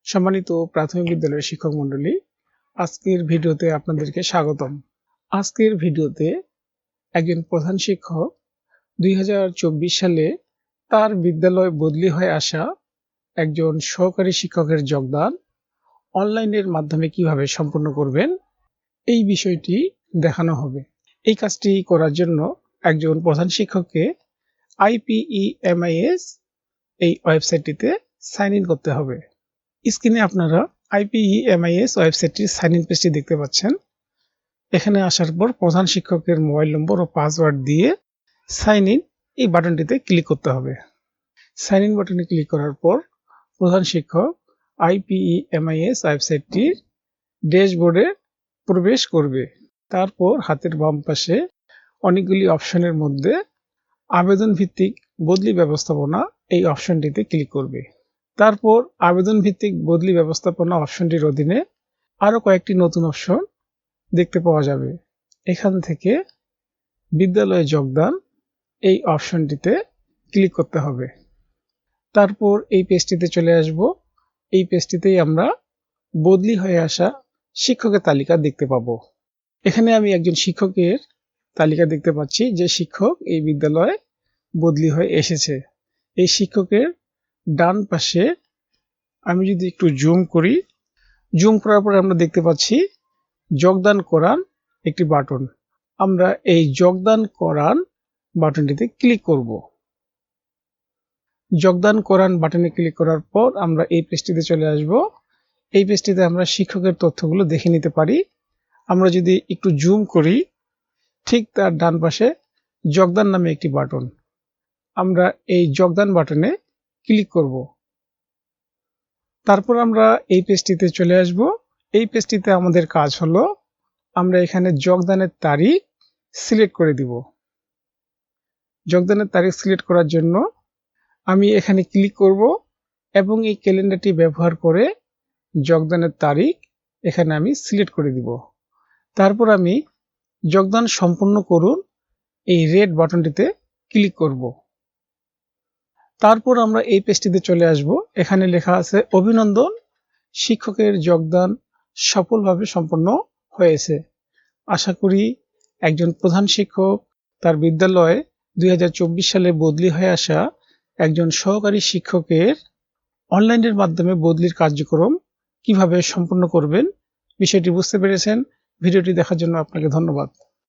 সম্মানিত প্রাথমিক বিদ্যালয়ের শিক্ষক মণ্ডলী, আজকের ভিডিওতে আপনাদেরকে স্বাগতম। আজকের ভিডিওতে একজন প্রধান শিক্ষক 2024 সালে তার বিদ্যালয় বদলি হয়ে আসা একজন সহকারী শিক্ষকের যোগদান অনলাইনের মাধ্যমে কিভাবে সম্পন্ন করবেন এই বিষয়টি দেখানো হবে। এই কাজটি করার জন্য একজন প্রধান শিক্ষককে IPEMIS এই ওয়েবসাইটটিতে সাইন ইন করতে হবে। স্ক্রিনে আপনারা IPEMIS ওয়েবসাইটটির সাইন ইন পেজটি দেখতে পাচ্ছেন। এখানে আসার পর প্রধান শিক্ষকের মোবাইল নম্বর ও পাসওয়ার্ড দিয়ে সাইন ইন এই বাটনটিতে ক্লিক করতে হবে। সাইন ইন বাটনে ক্লিক করার পর প্রধান শিক্ষক IPEMIS ওয়েবসাইটটির ড্যাশবোর্ডে প্রবেশ করবে। তারপর হাতের বাম পাশে অনেকগুলি অপশনের মধ্যে আবেদন ভিত্তিক বদলি ব্যবস্থাপনা এই অপশনটিতে ক্লিক করবে। তারপর আবেদন ভিত্তিক বদলি ব্যবস্থাপনা অপশনটির অধীনে আরও কয়েকটি নতুন অপশন দেখতে পাওয়া যাবে। এখান থেকে বিদ্যালয়ে যোগদান এই অপশনটিতে ক্লিক করতে হবে। তারপর এই পেজটিতে চলে আসব। এই পেজটিতেই আমরা বদলি হয়ে আসা শিক্ষকের তালিকা দেখতে পাবো। এখানে আমি একজন শিক্ষকের তালিকা দেখতে পাচ্ছি যে শিক্ষক এই বিদ্যালয়ে বদলি হয়ে এসেছে। এই শিক্ষকের ডান পাশে আমি যদি একটু জুম করি, জুম করার পরে আমরা দেখতে পাচ্ছি যোগদান করান একটি বাটন। আমরা এই যোগদান করান বাটনটিতে ক্লিক করব। যোগদান করান বাটনে ক্লিক করার পর আমরা এই পেজটিতে চলে আসব। এই পেজটিতে আমরা শিক্ষকের তথ্যগুলো দেখে নিতে পারি। আমরা যদি একটু জুম করি, ঠিক তার ডান পাশে যোগদান নামে একটি বাটন। আমরা এই যোগদান বাটনে ক্লিক করব। তারপর আমরা এই পেজটিতে চলে আসব। এই পেজটিতে আমাদের কাজ হলো আমরা এখানে যোগদানের তারিখ সিলেক্ট করে দিব। যোগদানের তারিখ সিলেক্ট করার জন্য আমি এখানে ক্লিক করব এবং এই ক্যালেন্ডারটি ব্যবহার করে যোগদানের তারিখ এখানে আমি সিলেক্ট করে দিব। তারপর আমি যোগদান সম্পন্ন করুন এই রেড বাটনটিতে ক্লিক করব। তারপর আমরা এই পেজটিতে চলে আসব। এখানে লেখা আছে অভিনন্দন, শিক্ষকের যোগদান সফলভাবে সম্পন্ন হয়েছে। আশা করি একজন প্রধান শিক্ষক তার বিদ্যালয়ে 2024 সালে বদলি হয়ে আসা একজন সহকারী শিক্ষকের অনলাইনের মাধ্যমে বদলির কার্যক্রম কিভাবে সম্পন্ন করবেন বিষয়টি বুঝতে পেরেছেন। ভিডিওটি দেখার জন্য আপনাকে ধন্যবাদ।